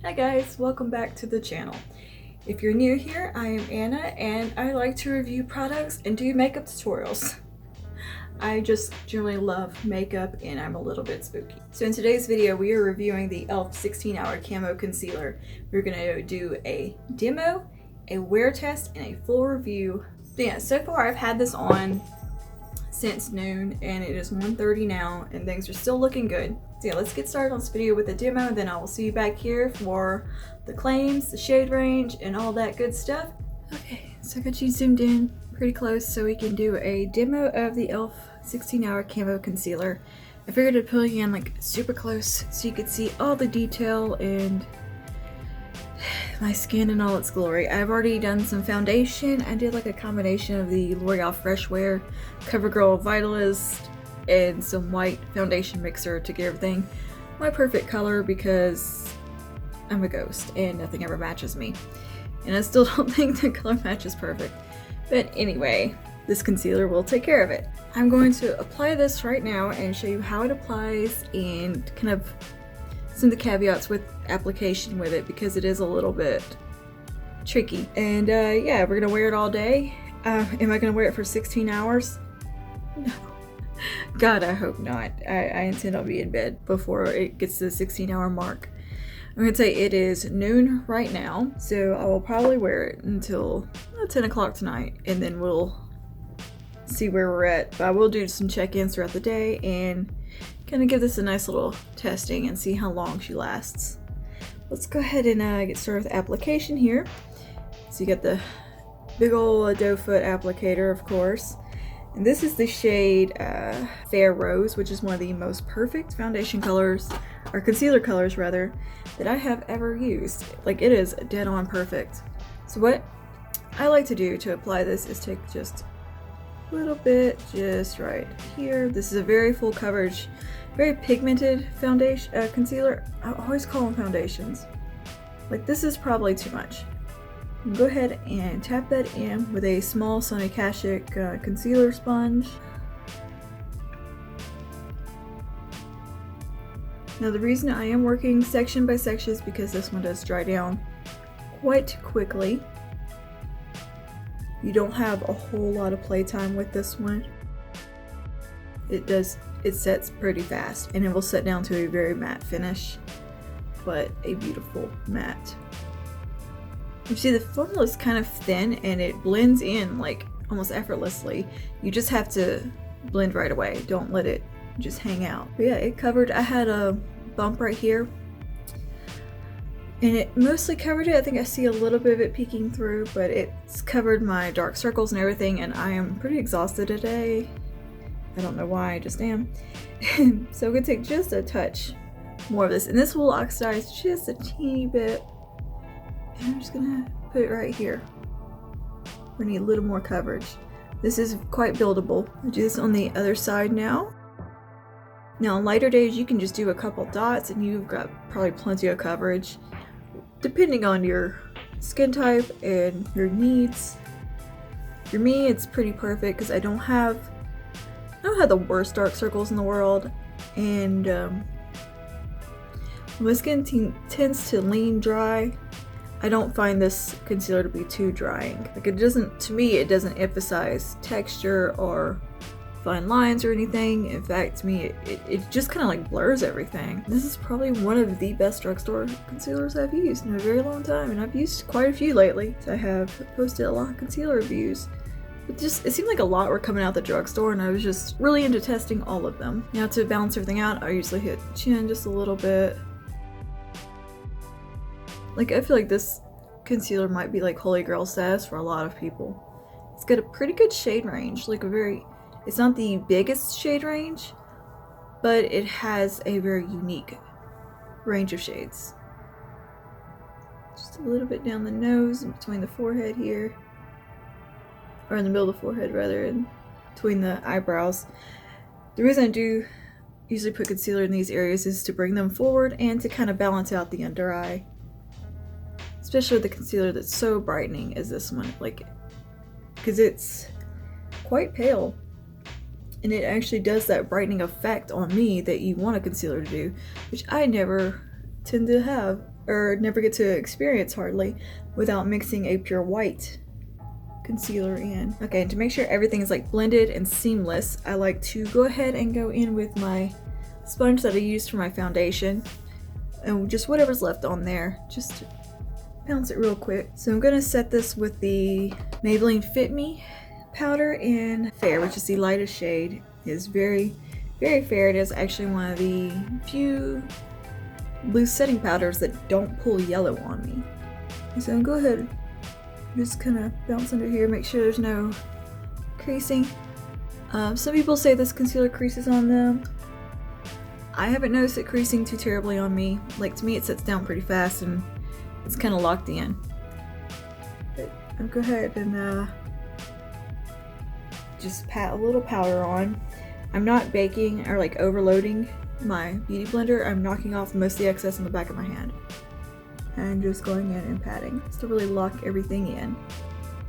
Hi guys, welcome back to the channel. If you're new here, I am Anna and I like to review products and do makeup tutorials. I just generally love makeup and I'm a little bit spooky. So in today's video, we are reviewing the e.l.f. 16-hour Camo Concealer. We're gonna do a demo, a wear test, and a full review. So yeah, so far I've had this on since noon and it is 1:30 now and things are still looking good. So yeah, let's get started on this video with the demo, and then I will see you back here for the claims, the shade range, and all that good stuff. Okay, so I got you zoomed in pretty close so we can do a demo of the e.l.f. 16-hour Camo Concealer. I figured I'd pull you in like super close so you could see all the detail and my skin in all its glory. I've already done some foundation. I did like a combination of the L'Oreal Fresh Wear CoverGirl Vitalist and some white foundation mixer to get everything my perfect color because I'm a ghost and nothing ever matches me. And I still don't think the color match is perfect. But anyway, this concealer will take care of it. I'm going to apply this right now and show you how it applies and kind of some of the caveats with application with it because it is a little bit tricky. And yeah, we're gonna wear it all day. Am I gonna wear it for 16 hours? No. God, I hope not. I intend on being in bed before it gets to the 16-hour mark. I'm gonna say it is noon right now, so I will probably wear it until 10 o'clock tonight, and then we'll see where we're at. But I will do some check-ins throughout the day and kind of give this a nice little testing and see how long she lasts. Let's go ahead and get started with application here. So you got the big old doe foot applicator, of course. And this is the shade Fair Rose, which is one of the most perfect foundation colors, or concealer colors rather, that I have ever used. Like, it is dead on perfect. So what I like to do to apply this is take just a little bit just right here. This is a very full coverage, very pigmented foundation concealer. I always call them foundations. Like, this is probably too much. Go ahead and tap that in with a small Sonia Kashuk concealer sponge. Now the reason I am working section by section is because this one does dry down quite quickly. You don't have a whole lot of playtime with this one. It sets pretty fast and it will set down to a very matte finish, but a beautiful matte. You see the formula is kind of thin and it blends in like almost effortlessly. You just have to blend right away. Don't let it just hang out. But yeah, it covered, I had a bump right here and it mostly covered it. I think I see a little bit of it peeking through, but it's covered my dark circles and everything, and I am pretty exhausted today. I don't know why, I just am. So I'm gonna take just a touch more of this, and this will oxidize just a teeny bit. And I'm just gonna put it right here. We need a little more coverage. This is quite buildable. I'll do this on the other side now. Now on lighter days you can just do a couple dots and you've got probably plenty of coverage depending on your skin type and your needs. For me it's pretty perfect because I don't have the worst dark circles in the world, and my skin tends to lean dry. I don't find this concealer to be too drying. Like, it doesn't, to me, it doesn't emphasize texture or fine lines or anything. In fact, to me, it just kind of like blurs everything. This is probably one of the best drugstore concealers I've used in a very long time, and I've used quite a few lately. So I have posted a lot of concealer reviews. But it seemed like a lot were coming out the drugstore, and I was just really into testing all of them. Now to balance everything out, I usually hit chin just a little bit. Like, I feel like this concealer might be like holy grail status for a lot of people. It's got a pretty good shade range, like it's not the biggest shade range, but it has a very unique range of shades. Just a little bit down the nose and between the forehead here, or in the middle of the forehead rather, and between the eyebrows. The reason I do usually put concealer in these areas is to bring them forward and to kind of balance out the under eye. Especially with the concealer that's so brightening as this one, like, because it's quite pale and it actually does that brightening effect on me that you want a concealer to do, which I never tend to have or never get to experience hardly without mixing a pure white concealer in. Okay, and to make sure everything is like blended and seamless, I like to go ahead and go in with my sponge that I used for my foundation and just whatever's left on there, just bounce it real quick. So I'm gonna set this with the Maybelline Fit Me powder in Fair, which is the lightest shade. It is very, very fair. It is actually one of the few loose setting powders that don't pull yellow on me. So go ahead, just kind of bounce under here, make sure there's no creasing. Some people say this concealer creases on them. I haven't noticed it creasing too terribly on me. Like, to me it sets down pretty fast and it's kind of locked in. But I'll go ahead and just pat a little powder on. I'm not baking or like overloading my beauty blender. I'm knocking off most of the excess in the back of my hand and just going in and patting just to really lock everything in.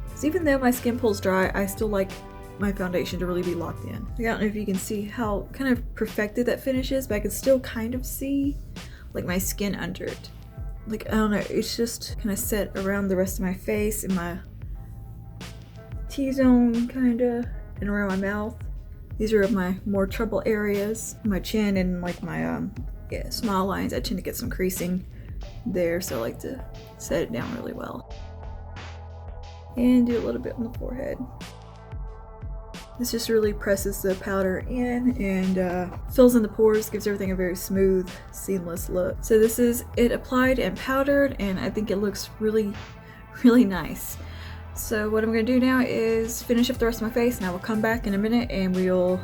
Because even though my skin pulls dry, I still like my foundation to really be locked in. I don't know if you can see how kind of perfected that finish is, but I can still kind of see like my skin under it. Like, I don't know, it's just kind of set around the rest of my face and my T-zone kind of, and around my mouth. These are my more trouble areas. My chin and like my smile lines, I tend to get some creasing there, so I like to set it down really well. And do a little bit on the forehead. This just really presses the powder in and fills in the pores, gives everything a very smooth, seamless look. So this is it applied and powdered, and I think it looks really, really nice. So what I'm going to do now is finish up the rest of my face, and I will come back in a minute and we'll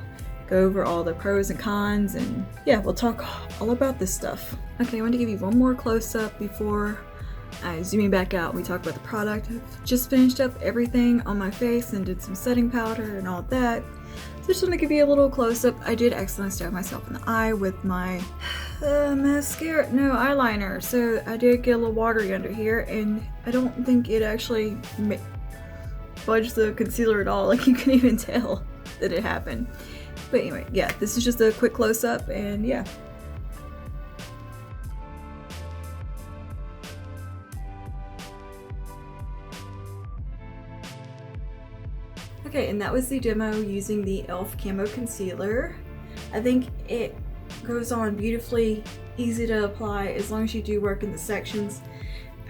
go over all the pros and cons, and yeah, we'll talk all about this stuff. Okay, I want to give you one more close-up before I zoom back out and we talk about the product. I've just finished up everything on my face and did some setting powder and all that. So just want to give you a little close-up. I did accidentally stab myself in the eye with my eyeliner. So I did get a little watery under here, and I don't think it actually fudged the concealer at all. Like, you can even tell that it happened. But anyway, yeah, this is just a quick close-up, and yeah. Okay, and that was the demo using the e.l.f. Camo Concealer. I think it goes on beautifully, easy to apply as long as you do work in the sections.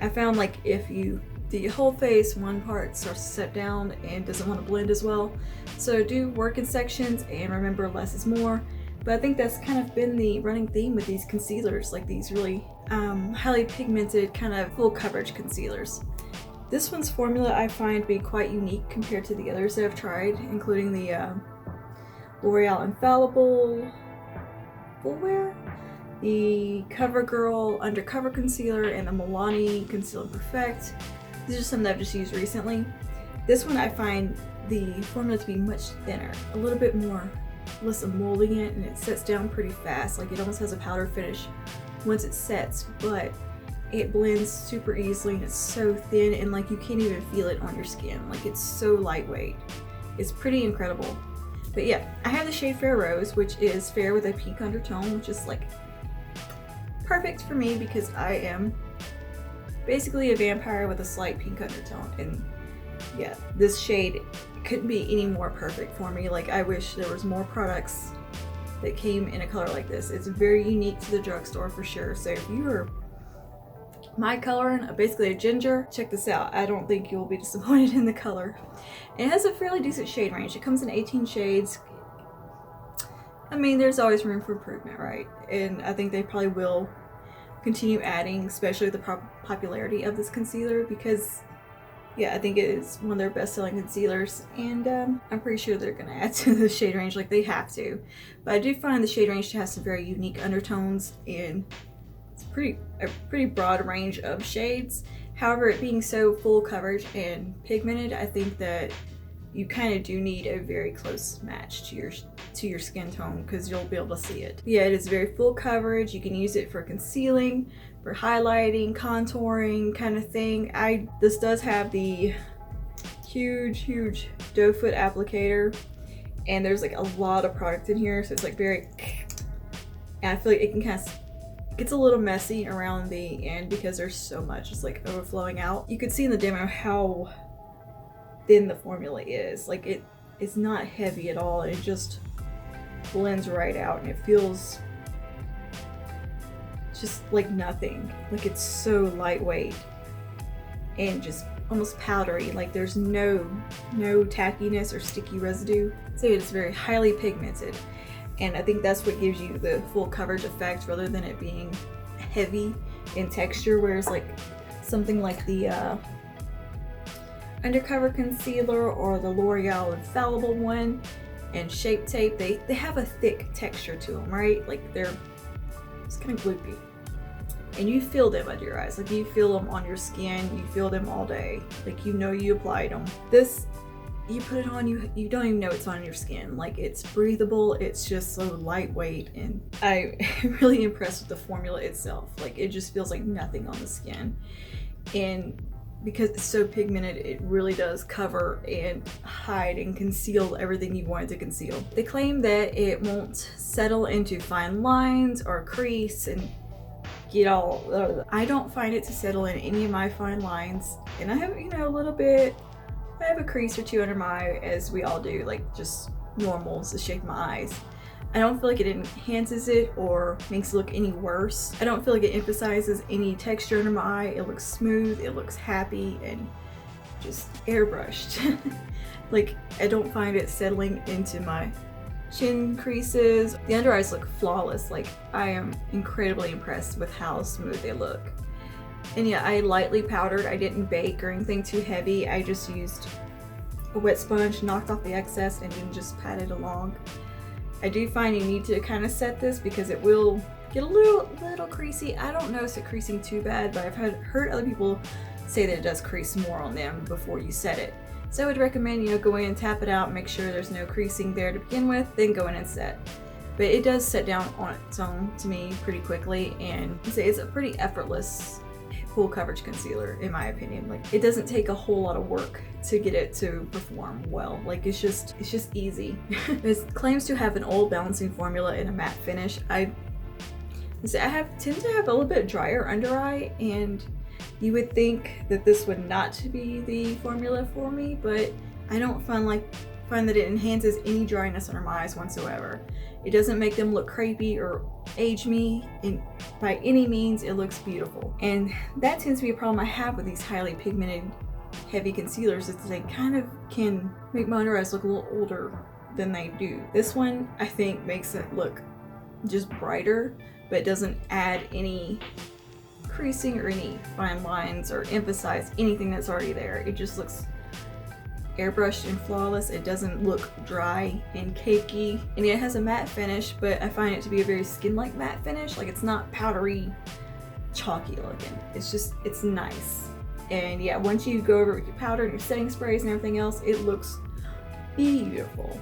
I found like if you do your whole face, one part starts to set down and doesn't want to blend as well. So do work in sections and remember less is more. But I think that's kind of been the running theme with these concealers, like these really highly pigmented kind of full coverage concealers. This one's formula I find to be quite unique compared to the others that I've tried, including the L'Oreal Infallible Full Wear, the CoverGirl Undercover Concealer, and the Milani Conceal and Perfect. These are some that I've just used recently. This one I find the formula to be much thinner, a little bit more, less emulsing it, and it sets down pretty fast. Like, it almost has a powder finish once it sets, but it blends super easily and it's so thin, and like you can't even feel it on your skin. Like, it's so lightweight. It's pretty incredible. But yeah, I have the shade Fair Rose, which is fair with a pink undertone, which is like perfect for me because I am basically a vampire with a slight pink undertone. And yeah, this shade couldn't be any more perfect for me. Like, I wish there was more products that came in a color like this. It's very unique to the drugstore for sure. So if you are my color and basically a ginger, check this out. I don't think you'll be disappointed in the color. It has a fairly decent shade range. It comes in 18 shades. I mean, there's always room for improvement, right? And I think they probably will continue adding, especially with the popularity of this concealer, because yeah, I think it is one of their best-selling concealers, and I'm pretty sure they're gonna add to the shade range, like they have to. But I do find the shade range to have some very unique undertones, and it's a pretty broad range of shades. However, it being so full coverage and pigmented, I think that you kind of do need a very close match to your skin tone, because you'll be able to see it. Yeah, it is very full coverage. You can use it for concealing, for highlighting, contouring kind of thing. This does have the huge doe foot applicator, and there's like a lot of product in here, so it's like very, and I feel like it can kind of It gets a little messy around the end because there's so much just like overflowing out. You could see in the demo how thin the formula is. Like it's not heavy at all. It just blends right out and it feels just like nothing. Like it's so lightweight and just almost powdery. Like there's no tackiness or sticky residue. So it's very highly pigmented, and I think that's what gives you the full coverage effect rather than it being heavy in texture, whereas like something like the Undercover Concealer or the L'Oreal Infallible one and Shape Tape, they have a thick texture to them, right? Like it's kind of gloopy. And you feel them under your eyes. Like you feel them on your skin, you feel them all day. Like you know you applied them. This, you put it on, you don't even know it's on your skin. Like it's breathable, it's just so lightweight, and I'm really impressed with the formula itself. Like it just feels like nothing on the skin. And because it's so pigmented, it really does cover and hide and conceal everything you want it to conceal. They claim that it won't settle into fine lines or crease and get all, I don't find it to settle in any of my fine lines. And I have, you know, I have a crease or two under my eye, as we all do, like just normal, it's the shape of my eyes. I don't feel like it enhances it or makes it look any worse. I don't feel like it emphasizes any texture under my eye. It looks smooth, it looks happy, and just airbrushed. Like, I don't find it settling into my chin creases. The under eyes look flawless. Like, I am incredibly impressed with how smooth they look. And yeah, I lightly powdered. I didn't bake or anything too heavy. I just used a wet sponge, knocked off the excess, and then just pat it along. I do find you need to kind of set this because it will get a little creasy. I don't notice it creasing too bad, but I've heard other people say that it does crease more on them before you set it. So I would recommend, you know, go in and tap it out, make sure there's no creasing there to begin with, then go in and set. But it does set down on its own to me pretty quickly, and it's a pretty effortless full coverage concealer in my opinion. Like, it doesn't take a whole lot of work to get it to perform well. Like, it's just easy. It claims to have an oil balancing formula and a matte finish. I tend to have a little bit drier under eye, and you would think that this would not be the formula for me, but I don't find that it enhances any dryness under my eyes whatsoever. It doesn't make them look crepey or age me, and by any means it looks beautiful. And that tends to be a problem I have with these highly pigmented heavy concealers, is that they kind of can make my under eyes look a little older than they do. This one, I think, makes it look just brighter, but it doesn't add any creasing or any fine lines or emphasize anything that's already there. It just looks airbrushed and flawless. It doesn't look dry and cakey, and it has a matte finish, but I find it to be a very skin-like matte finish. Like, it's not powdery, chalky looking. It's nice. And yeah, once you go over it with your powder and your setting sprays and everything else, it looks beautiful.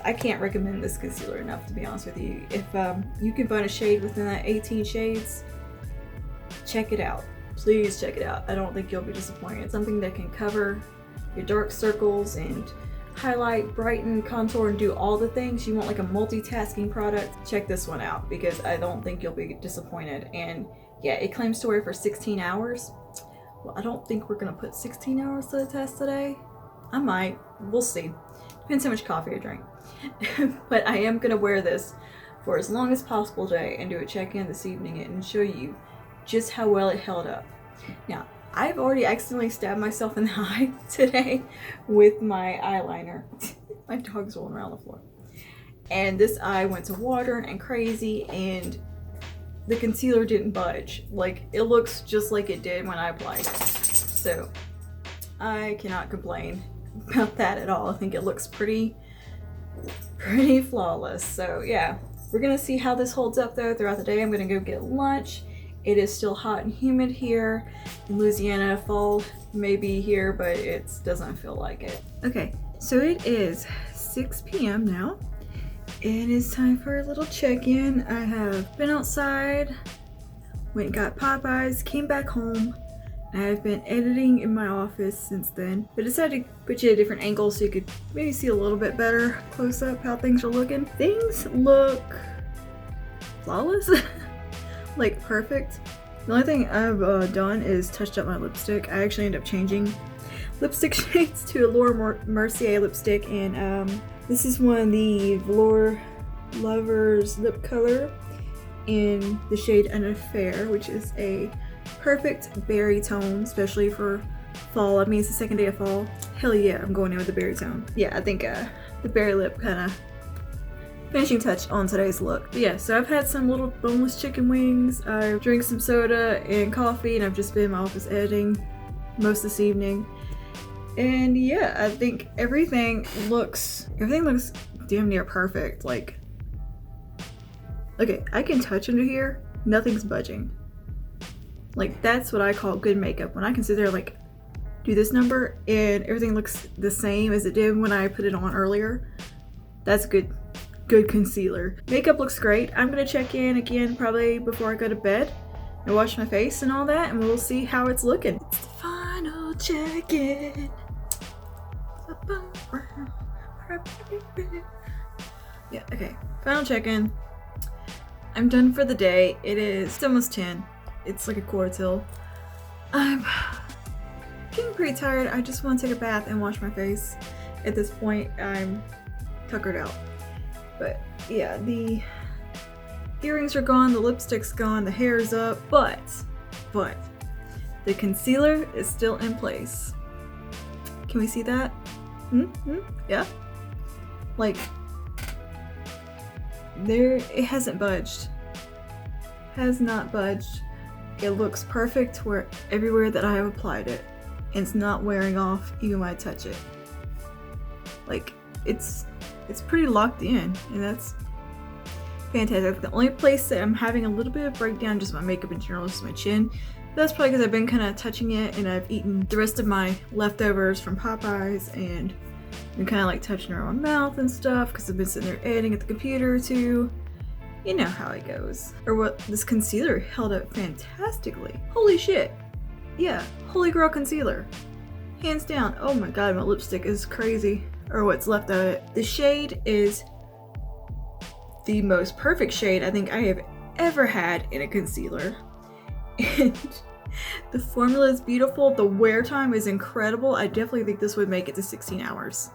I can't recommend this concealer enough, to be honest with you. If you can find a shade within that 18 shades, check it out. Please check it out. I don't think you'll be disappointed. It's something that can cover your dark circles and highlight, brighten, contour, and do all the things. You want like a multitasking product, check this one out, because I don't think you'll be disappointed. And yeah, it claims to wear for 16 hours. Well, I don't think we're gonna put 16 hours to the test today. I might, we'll see. Depends how much coffee I drink. But I am gonna wear this for as long as possible today and do a check-in this evening and show you just how well it held up. Now, I've already accidentally stabbed myself in the eye today with my eyeliner. My dog's rolling around the floor. And this eye went to watering and crazy, and the concealer didn't budge. Like, it looks just like it did when I applied. So, I cannot complain about that at all. I think it looks pretty flawless. So yeah, we're gonna see how this holds up though throughout the day. I'm gonna go get lunch. It is still hot and humid here in Louisiana. Fall may be here, but it doesn't feel like it. Okay, so it is 6 p.m. now. It is time for a little check-in. I have been outside, went and got Popeyes, came back home. I've been editing in my office since then, but decided to put you at a different angle so you could maybe see a little bit better close up how things are looking. Things look flawless. like perfect. The only thing I've done is touched up my lipstick. I actually ended up changing lipstick shades to a Laura Mercier lipstick, and this is one of the Velour Lovers lip color in the shade An Affair, which is a perfect berry tone, especially for fall. I mean, it's the second day of fall. Hell yeah, I'm going in with the berry tone. Yeah, I think the berry lip kind of finishing touch on today's look. But yeah, so I've had some little boneless chicken wings. I've drank some soda and coffee, and I've just been in my office editing most this evening. And yeah, I think everything looks damn near perfect. Like, okay, I can touch under here, nothing's budging. Like, that's what I call good makeup. When I can sit there, like, do this number and everything looks the same as it did when I put it on earlier, that's good concealer. Makeup looks great. I'm gonna check in again probably before I go to bed and wash my face and all that, and we'll see how it's looking. It's the final check-in. Yeah, okay. Final check-in. I'm done for the day. It's almost 10. It's like a quarter till. I'm getting pretty tired. I just want to take a bath and wash my face. At this point, I'm tuckered out. But yeah, the earrings are gone, the lipstick's gone, the hair's up, but the concealer is still in place. Can we see that? Yeah? Like, it hasn't budged. Has not budged. It looks perfect everywhere that I have applied it. And it's not wearing off even when I touch it. Like, it's pretty locked in, and that's fantastic. The only place that I'm having a little bit of breakdown, just my makeup in general, is my chin. That's probably because I've been kind of touching it, and I've eaten the rest of my leftovers from Popeyes, and been kind of like touching around my mouth and stuff because I've been sitting there editing at the computer too. You know how it goes. Or what, this concealer held up fantastically. Holy shit. Yeah, holy grail concealer. Hands down. Oh my god, my lipstick is crazy. Or what's left of it. The shade is the most perfect shade I think I have ever had in a concealer. And the formula is beautiful. The wear time is incredible. I definitely think this would make it to 16 hours.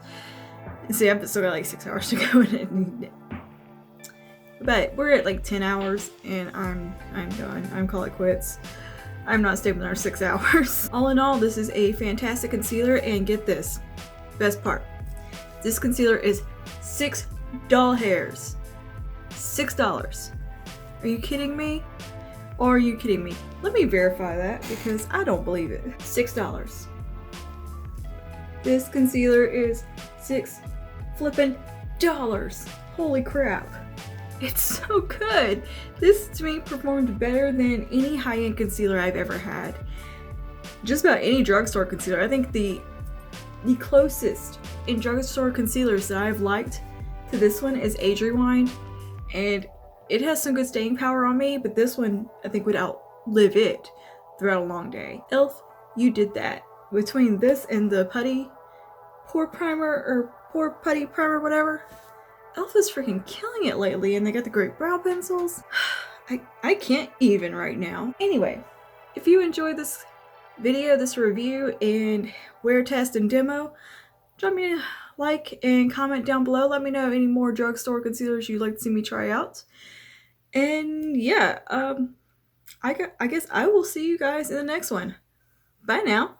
And see, I've still got like 6 hours to go in it. But we're at like 10 hours and I'm done. I'm call it quits. I'm not staying another 6 hours. All in all, this is a fantastic concealer, and get this. Best part. This concealer is $6 hairs. $6. Are you kidding me? Or are you kidding me? Let me verify that because I don't believe it. $6. This concealer is $6 flippin' dollars. Holy crap. It's so good. This to me performed better than any high-end concealer I've ever had. Just about any drugstore concealer. I think the closest in drugstore concealers that I've liked to this one is Age Rewind, and it has some good staying power on me, but this one I think would outlive it throughout a long day. e.l.f., you did that. Between this and the putty pore primer, or pore putty primer, whatever, e.l.f. is freaking killing it lately, and they got the great brow pencils. I can't even right now. Anyway, if you enjoyed this video, this review, and wear test and demo, drop me a like and comment down below. Let me know any more drugstore concealers you'd like to see me try out. And yeah, I guess I will see you guys in the next one. Bye now.